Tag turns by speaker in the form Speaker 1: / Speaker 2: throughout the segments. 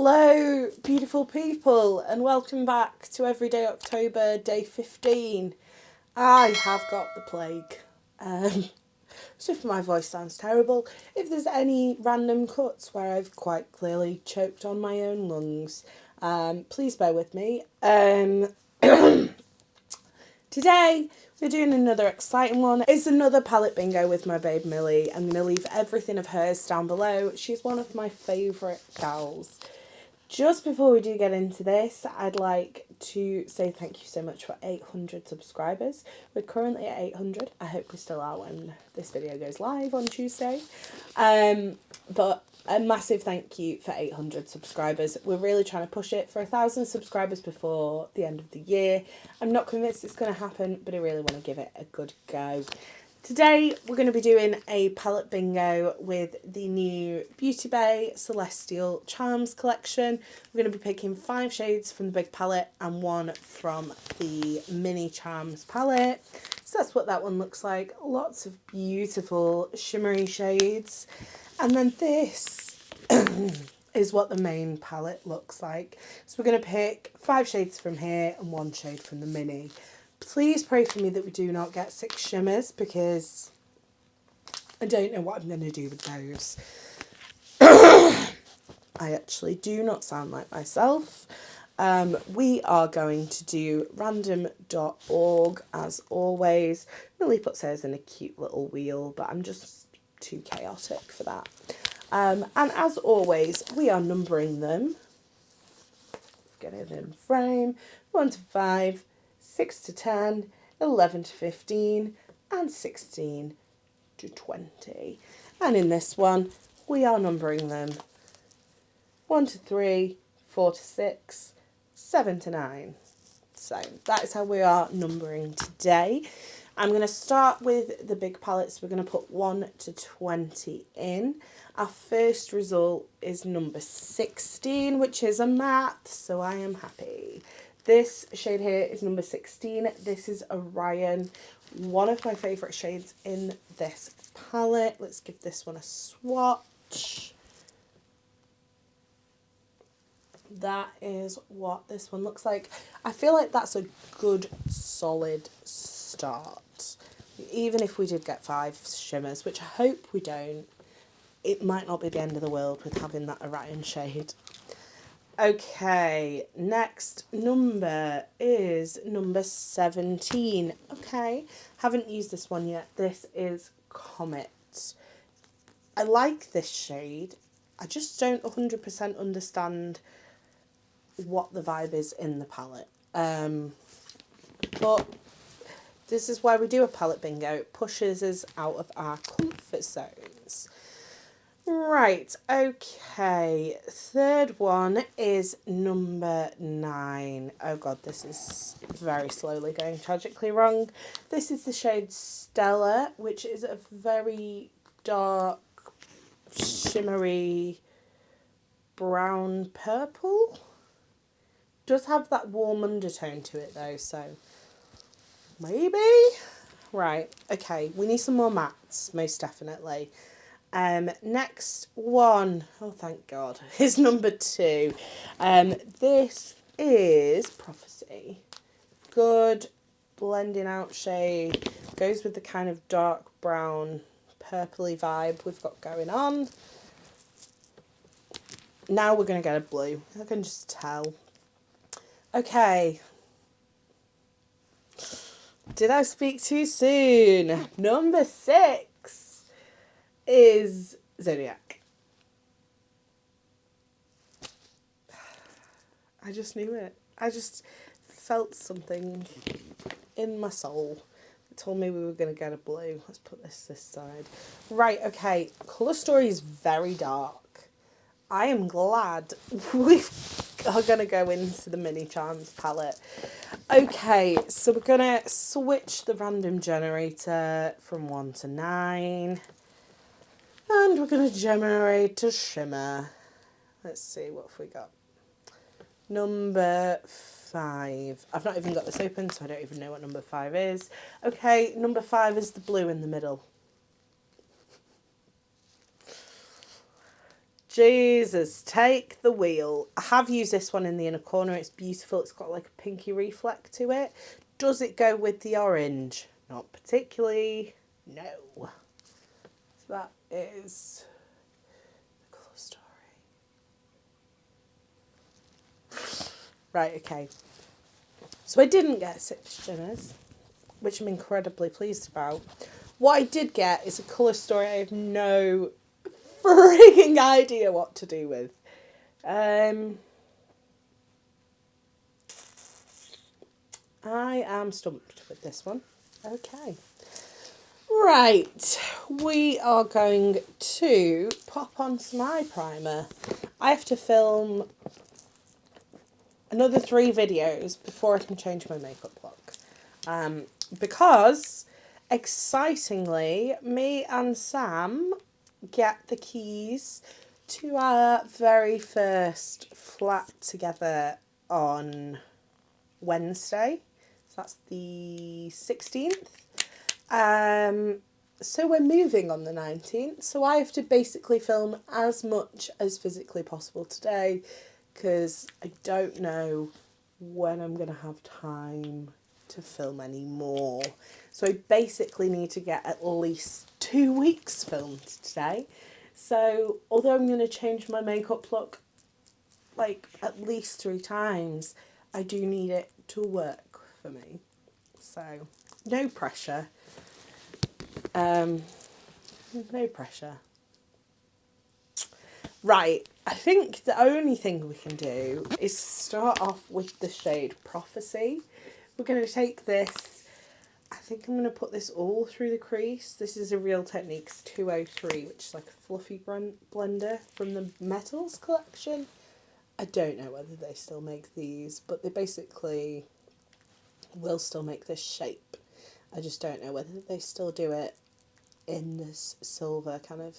Speaker 1: Hello, beautiful people, and welcome back to Everyday October, day 15. I have got the plague. So if my voice sounds terrible, if there's any random cuts where I've quite clearly choked on my own lungs, please bear with me. Today, we're doing another exciting one. It's another palette bingo with my babe Millie. I'm going to leave everything of hers down below. She's one of my favourite gals. Just before we do get into this, I'd like to say thank you so much for 800 subscribers. We're currently at 800. I hope we still are when this video goes live on Tuesday. But a massive thank you for 800 subscribers. We're really trying to push it for 1,000 subscribers before the end of the year. I'm not convinced it's going to happen, but I really want to give it a good go. Today, we're going to be doing a palette bingo with the new Beauty Bay Celestial Charms collection. We're going to be picking 5 shades from the big palette and 1 from the mini charms palette. So that's what that one looks like. Lots of beautiful shimmery shades. And then this is what the main palette looks like. So we're going to pick 5 shades from here and 1 shade from the mini. Please pray for me that we do not get 6 shimmers because I don't know what I'm going to do with those. I actually do not sound like myself. We are going to do random.org as always. Millie puts hers in a cute little wheel, but I'm just too chaotic for that. And as always, we are numbering them. Get it in frame. 1 to 5. 6 to 10, 11 to 15, and 16 to 20. And in this one, we are numbering them 1 to 3, 4 to 6, 7 to 9. So that is how we are numbering today. I'm going to start with the big palettes. We're going to put 1 to 20 in. Our first result is number 16, which is a matte, so I am happy. This shade here is number 16. This is Orion, one of my favourite shades in this palette. Let's give this one a swatch. That is what this one looks like. I feel like that's a good, solid start. Even if we did get 5 shimmers, which I hope we don't, it might not be the end of the world with having that Orion shade. Okay, next number is number 17. Okay, haven't used this one yet. This is Comet. I like this shade. I just don't 100% understand what the vibe is in the palette. But this is why we do a palette bingo. It pushes us out of our comfort zones. Right, okay, third one is number 9. Oh god, this is very slowly going tragically wrong. This is the shade Stella, which is a very dark, shimmery brown purple. Does have that warm undertone to it though, so maybe? Right, okay, we need some more mattes, most definitely. Next one, oh thank God, is number 2. This is Prophecy. Good blending out shade. Goes with the kind of dark brown purpley vibe we've got going on. Now we're going to get a blue. I can just tell. Okay. Did I speak too soon? Number 6. Is Zodiac. I just knew it. I just felt something in my soul. It told me we were going to get a blue. Let's put this side. Right, okay. Colour Story is very dark. I am glad we are going to go into the Mini Charms palette. Okay, so we're going to switch the random generator from 1 to 9. And we're going to generate a shimmer. Let's see, what have we got? Number 5. I've not even got this open, so I don't even know what number 5 is. Okay, number 5 is the blue in the middle. Jesus, take the wheel. I have used this one in the inner corner. It's beautiful. It's got like a pinky reflect to it. Does it go with the orange? Not particularly. No. So that is the colour story. Right, okay. So I didn't get 6 shimmers, which I'm incredibly pleased about. What I did get is a colour story I have no freaking idea what to do with. I am stumped with this one. Okay. Right, we are going to pop on some eye primer. I have to film another 3 videos before I can change my makeup look. Because, excitingly, me and Sam get the keys to our very first flat together on Wednesday. So that's the 16th. So we're moving on the 19th. So I have to basically film as much as physically possible today because I don't know when I'm going to have time to film any more. So I basically need to get at least 2 weeks filmed today. So although I'm going to change my makeup look like at least 3 times, I do need it to work for me. So no pressure. No pressure. Right, I think the only thing we can do is start off with the shade Prophecy. We're going to take this, I think I'm going to put this all through the crease. This is a Real Techniques 203, which is like a fluffy blender from the Metals collection. I don't know whether they still make these, but they basically will still make this shape. I just don't know whether they still do it in this silver kind of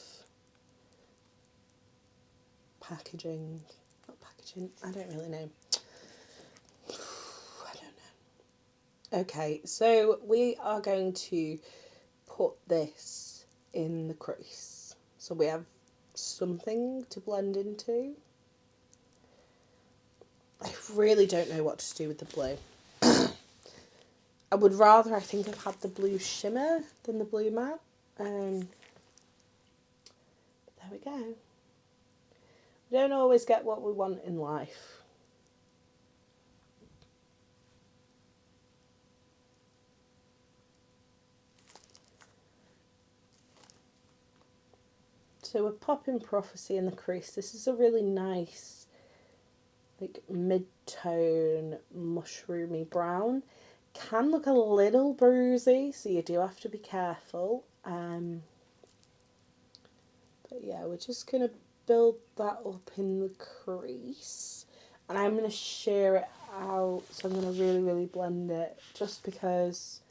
Speaker 1: packaging. Not packaging, I don't really know. I don't know. Okay, so we are going to put this in the crease. So we have something to blend into. I really don't know what to do with the blue. I would rather, I think, have had the blue shimmer than the blue matte. There we go. We don't always get what we want in life. So we're popping Prophecy in the crease. This is a really nice, like, mid-tone, mushroomy brown. Can look a little bruisey, so you do have to be careful. But yeah, we're just going to build that up in the crease. And I'm going to shear it out, so I'm going to really, really blend it, just because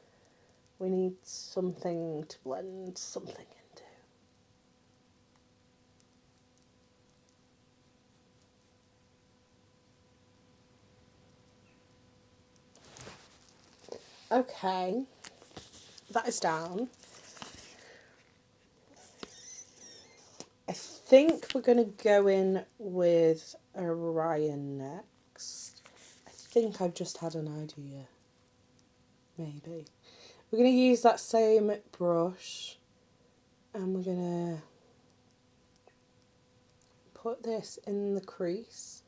Speaker 1: we need something to blend something into. Okay, that is down. I think we're going to go in with Orion next. I think I've just had an idea. Maybe. We're going to use that same brush and we're going to put this in the crease.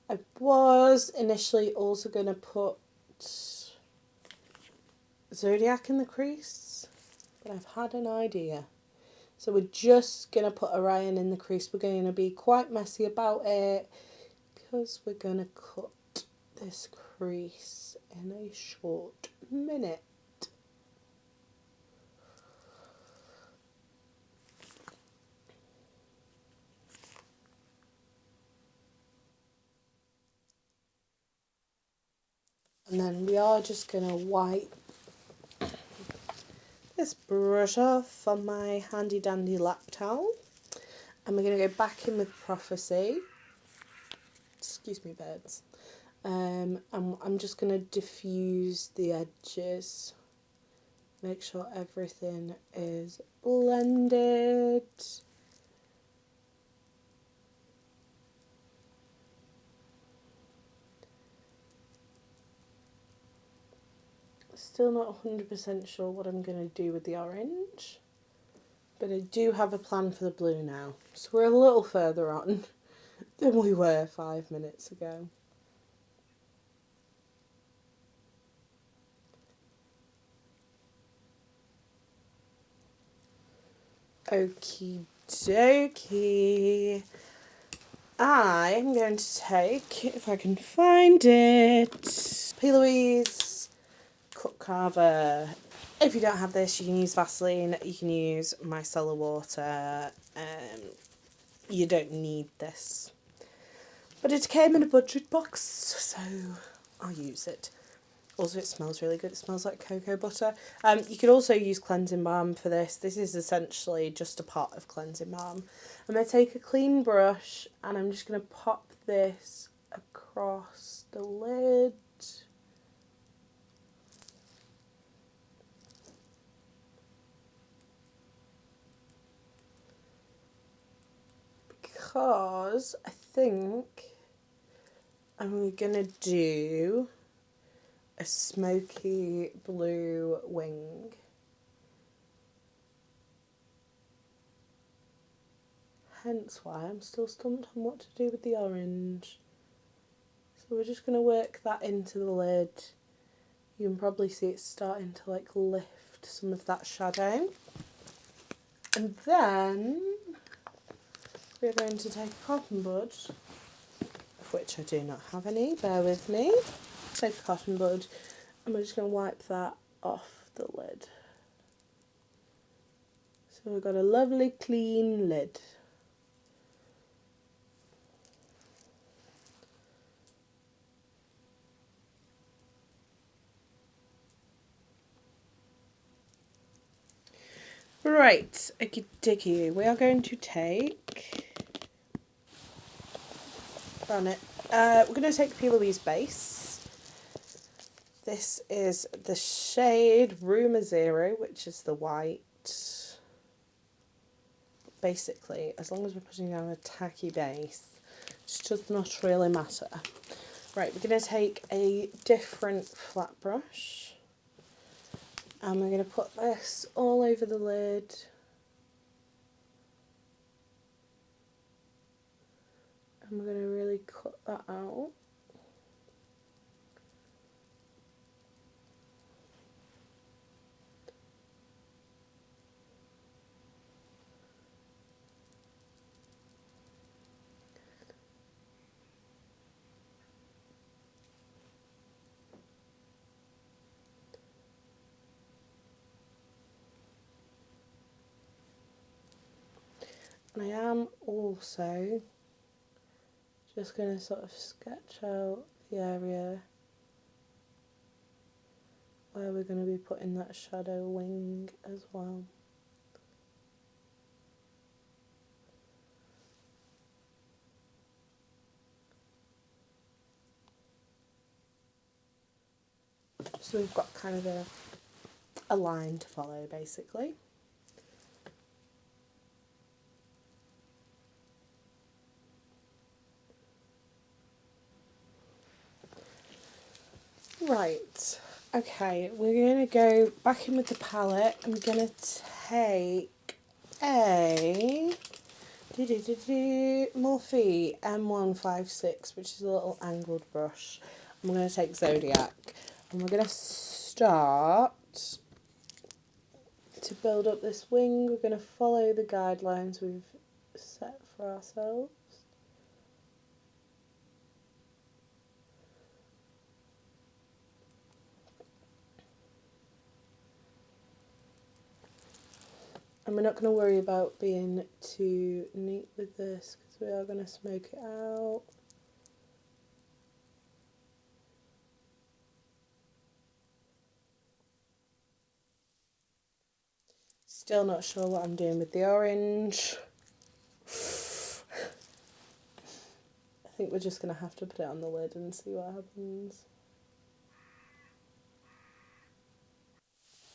Speaker 1: I was initially also going to put Zodiac in the crease, but I've had an idea. So we're just going to put Orion in the crease. We're going to be quite messy about it because we're going to cut this crease in a short minute. And then we are just going to wipe this brush off on my handy dandy lap towel. And we're going to go back in with Prophecy. Excuse me, birds. And I'm just going to diffuse the edges. Make sure everything is blended. Still not 100% sure what I'm going to do with the orange. But I do have a plan for the blue now. So we're a little further on than we were 5 minutes ago. Okie dokie. I'm going to take, if I can find it, P. Louise Cut Carver. If you don't have this, you can use Vaseline, you can use micellar water. You don't need this. But it came in a budget box, so I'll use it. Also, it smells really good. It smells like cocoa butter. You could also use cleansing balm for this. This is essentially just a pot of cleansing balm. I'm going to take a clean brush and I'm just going to pop this across the lid. Because I think I'm going to do a smoky blue wing. Hence why I'm still stumped on what to do with the orange. So we're just going to work that into the lid. You can probably see it's starting to like lift some of that shadow. And then we're going to take a cotton bud, of which I do not have any, bear with me. Take a cotton bud and we're just going to wipe that off the lid. So we've got a lovely clean lid. Right, okie dokie, we are going to take, we're going to take P. Louise Base. This is the shade Rumour Zero, which is the white. Basically, as long as we're putting down a tacky base, it does not really matter. Right, we're going to take a different flat brush. And we're going to put this all over the lid. And we're going to really cut that out. And I am also just going to sort of sketch out the area where we're going to be putting that shadow wing as well. So we've got kind of a line to follow basically. Right, okay, we're going to go back in with the palette. I'm going to take a Morphe M156, which is a little angled brush. I'm going to take Zodiac and we're going to start to build up this wing. We're going to follow the guidelines we've set for ourselves. And we're not going to worry about being too neat with this because we are going to smoke it out. Still not sure what I'm doing with the orange. I think we're just going to have to put it on the lid and see what happens.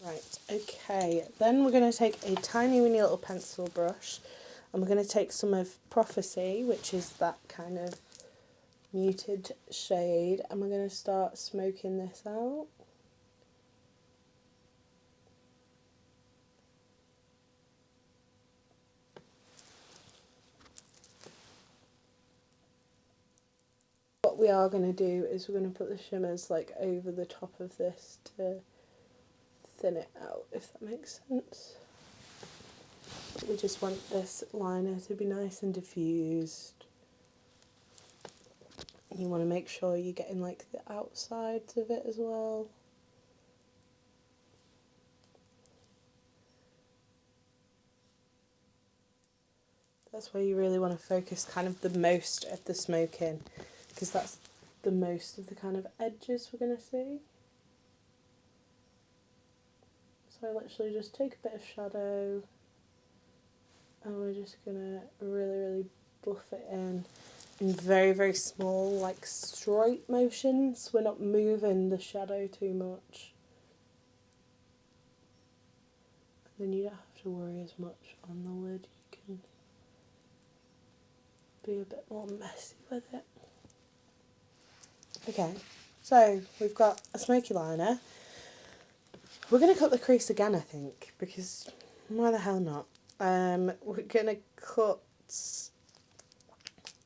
Speaker 1: Right, okay, then we're going to take a tiny weeny little pencil brush and we're going to take some of Prophecy, which is that kind of muted shade, and we're going to start smoking this out. we are going to do is we're going to put the shimmers like over the top of this to thin it out, if that makes sense. We just want this liner to be nice and diffused. You want to make sure you're getting like the outsides of it as well. That's where you really want to focus kind of the most of the smoke in, because that's the most of the kind of edges we're going to see. So I literally just take a bit of shadow and we're just going to really buff it in very, very small, like straight motions. We're not moving the shadow too much. And then you don't have to worry as much on the lid. You can be a bit more messy with it. Okay, so we've got a smoky liner. We're going to cut the crease again, I think, because why the hell not? We're going to cut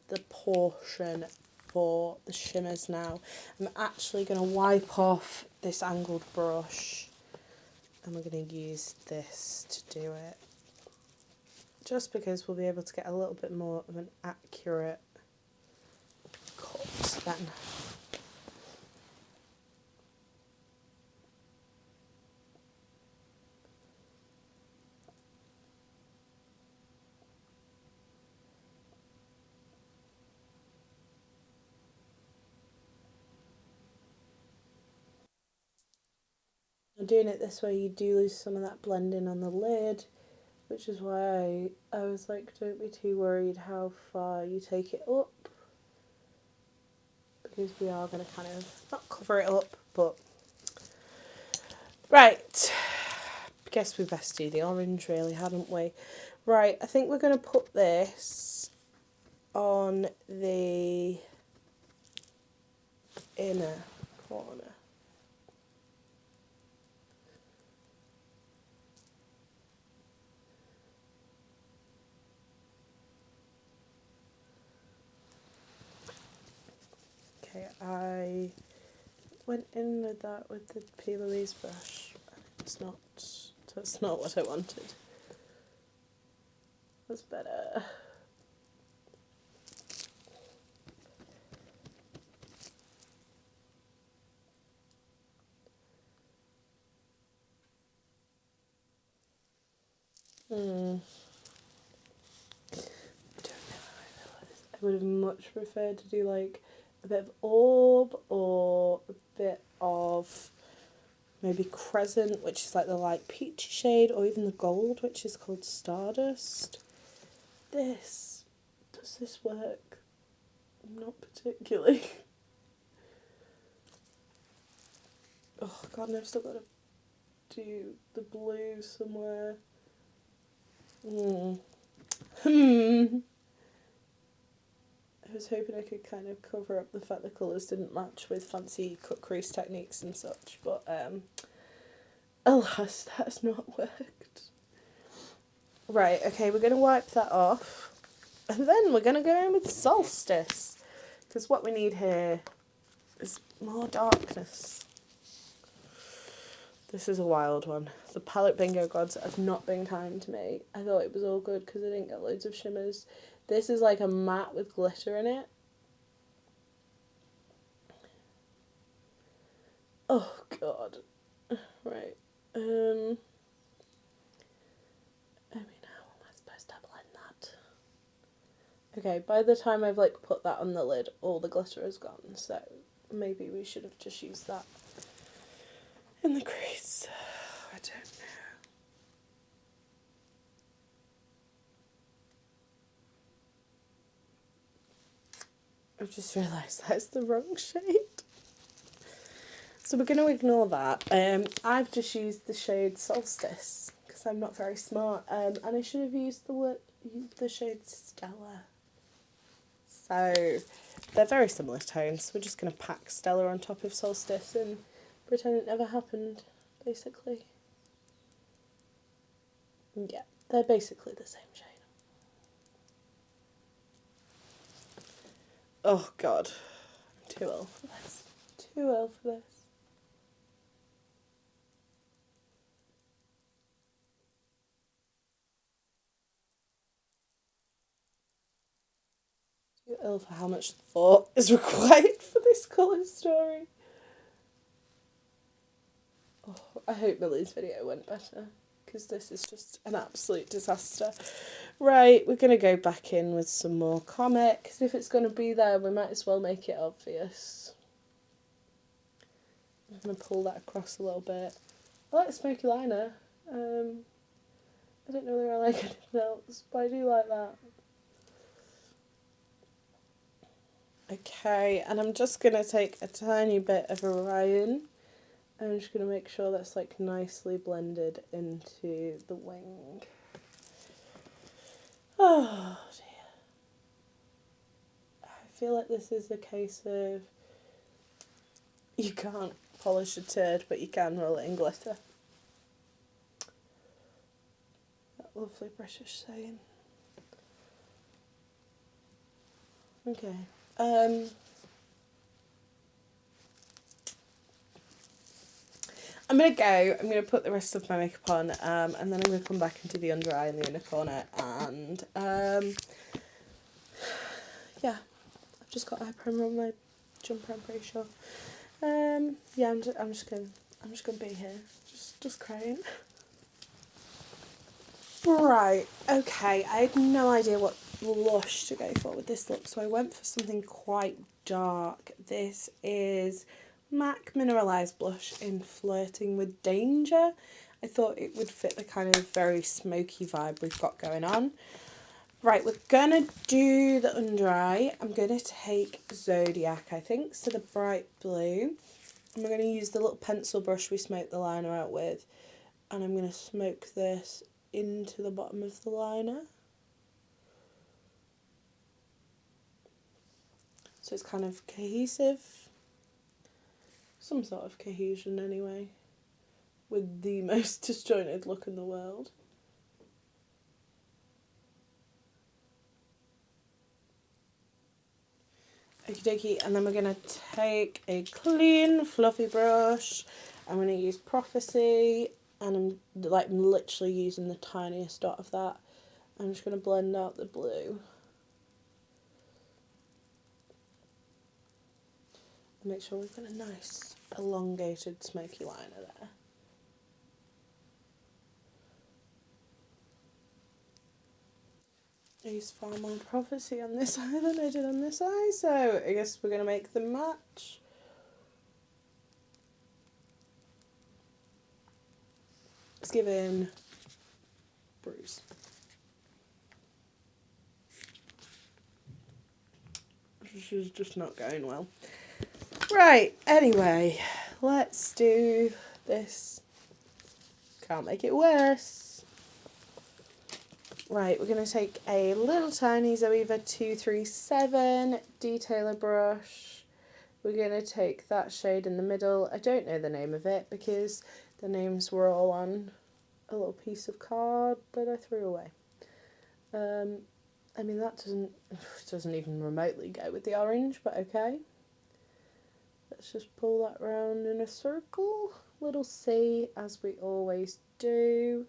Speaker 1: the portion for the shimmers now. I'm actually going to wipe off this angled brush and we're going to use this to do it. Just because we'll be able to get a little bit more of an accurate cut then. Doing it this way, you do lose some of that blending on the lid, which is why I was like, don't be too worried how far you take it up, because we are going to kind of not cover it up, but right. Guess we best do the orange, really, hadn't we? Right, I think we're going to put this on the inner corner. Okay, I went in with that with the P. Louise brush. That's not what I wanted. That's better. I don't know how I feel about this. I would have much preferred to do like a bit of orb or a bit of maybe crescent, which is like the light peachy shade, or even the gold, which is called Stardust. Does this work? Not particularly. Oh god, and I've still got to do the blue somewhere. I was hoping I could kind of cover up the fact the colours didn't match with fancy cut crease techniques and such, but alas, that's not worked. Right, okay, we're going to wipe that off, and then we're going to go in with Solstice, because what we need here is more darkness. This is a wild one. The palette bingo gods have not been kind to me. I thought it was all good because I didn't get loads of shimmers. This is like a matte with glitter in it. Oh god. Right. I mean, how am I supposed to blend that? Okay, by the time I've like put that on the lid, all the glitter is gone, so maybe we should have just used that in the crease. I don't know. I've just realised that's the wrong shade. So we're going to ignore that. I've just used the shade Solstice because I'm not very smart, and I should have used the shade Stella. So they're very similar tones. We're just going to pack Stella on top of Solstice and pretend it never happened, basically. Yeah, they're basically the same shade. Oh god, I'm Too ill for this. Too ill for this. Too ill for how much thought is required for this colour story. Oh, I hope Milli's video went better, because this is just an absolute disaster. Right, we're going to go back in with some more comics. If it's going to be there, we might as well make it obvious. I'm going to pull that across a little bit. I like the smoky liner. I don't know whether I like anything else, but I do like that. Okay, and I'm just going to take a tiny bit of Orion. I'm just going to make sure that's like nicely blended into the wing. Oh dear. I feel like this is a case of you can't polish a turd, but you can roll it in glitter. That lovely British saying. Okay. I'm going to go, I'm going to put the rest of my makeup on, and then I'm going to come back and do the under eye and the inner corner, and, yeah, I've just got eye primer on my jumper, I'm pretty sure. Yeah, I'm just going to be here, just crying. Right, okay, I had no idea what blush to go for with this look, so I went for something quite dark. This is MAC Mineralised Blush in Flirting with Danger. I thought it would fit the kind of very smoky vibe we've got going on. Right, we're going to do the under eye. I'm going to take Zodiac, I think, so the bright blue. And we're going to use the little pencil brush we smoked the liner out with. And I'm going to smoke this into the bottom of the liner. So it's kind of cohesive. Some sort of cohesion anyway. With the most disjointed look in the world. Okie dokie, and then we're going to take a clean fluffy brush. I'm going to use Prophecy, and I'm literally using the tiniest dot of that. I'm just going to blend out the blue. And make sure we've got a nice elongated smoky liner there. I used far more Prophecy on this eye than I did on this eye, so I guess we're going to make them match. Let's give in Bruise. This is just not going well. Right, anyway, let's do this. Can't make it worse. Right, we're going to take a little tiny Zoeva 237 detailer brush. We're going to take that shade in the middle. I don't know the name of it because the names were all on a little piece of card that I threw away. I mean, that doesn't even remotely go with the orange, but okay. Let's just pull that round in a circle. Little C, as we always do.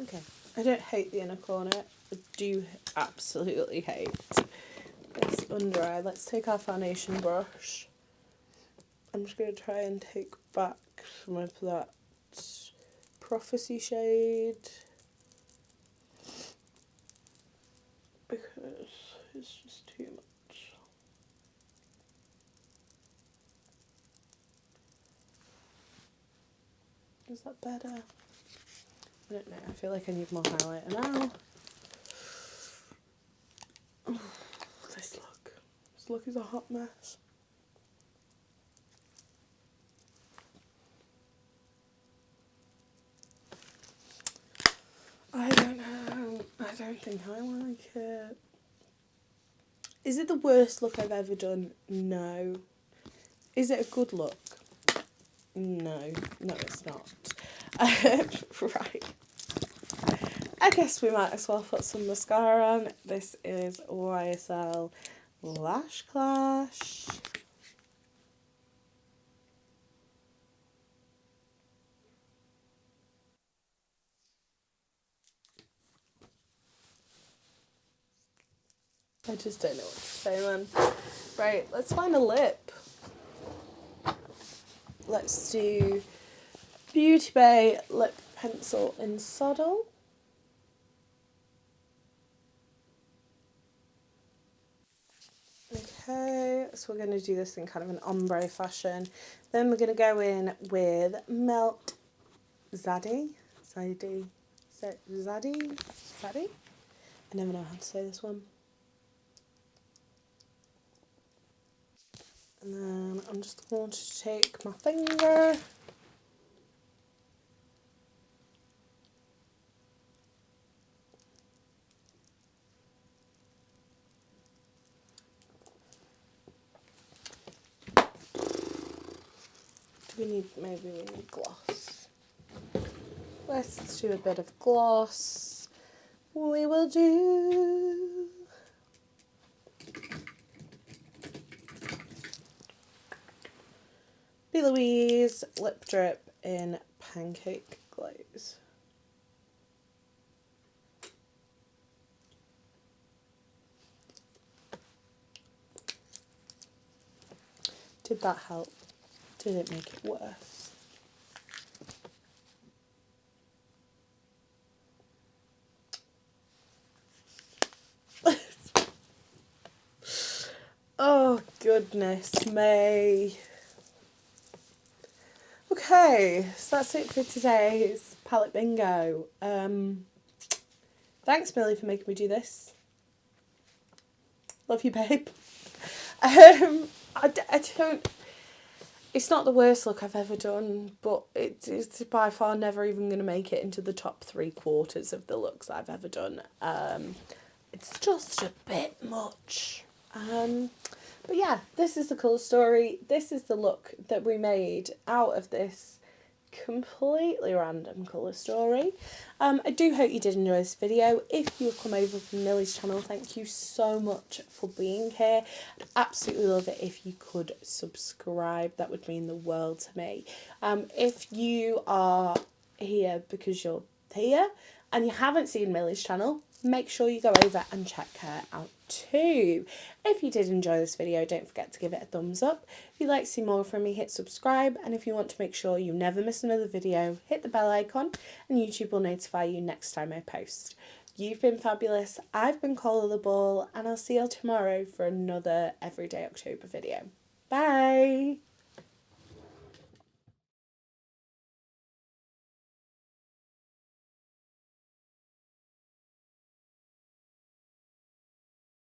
Speaker 1: Okay, I don't hate the inner corner. I do absolutely hate this under eye. Let's take our foundation brush. I'm just going to try and take back some of that Prophecy shade, because it's just too much. Is that better? I don't know, I feel like I need more highlighter now. Oh, this look is a hot mess. I don't know, I don't think I like it. Is it the worst look I've ever done? No. Is it a good look? No, it's not. Right. I guess we might as well put some mascara on. This is YSL Lash Clash. I just don't know what to say, man. Right, let's find a lip. Let's do Beauty Bay Lip Pencil in Saddle. Okay, so we're going to do this in kind of an ombre fashion. Then we're going to go in with Melt Zaddy. Zaddy? Zaddy? Zaddy? I never know how to say this one. And then I'm just going to take my finger. Maybe we need gloss. Let's do a bit of gloss. We will do B. Louise Lip Drip in Pancake Glaze. Did that help? Did it make it worse? Oh, goodness me. Okay, so that's it for today's palette bingo. Thanks, Milli, for making me do this. Love you, babe. I don't... It's not the worst look I've ever done, but it's by far never even going to make it into the top 3/4 of the looks I've ever done. It's just a bit much. But yeah, this is the colour story. This is the look that we made out of this completely random colour story. I do hope you did enjoy this video. If you've come over from Milli's channel, thank you so much for being here. I'd absolutely love it if you could subscribe. That would mean the world to me. If you are here because you're here and you haven't seen Milli's channel, make sure you go over and check her out too. If you did enjoy this video, don't forget to give it a thumbs up. If you'd like to see more from me, hit subscribe, and if you want to make sure you never miss another video, hit the bell icon and YouTube will notify you next time I post. You've been fabulous. I've been Coleoftheball, and I'll see you tomorrow for another Everyday October video. Bye!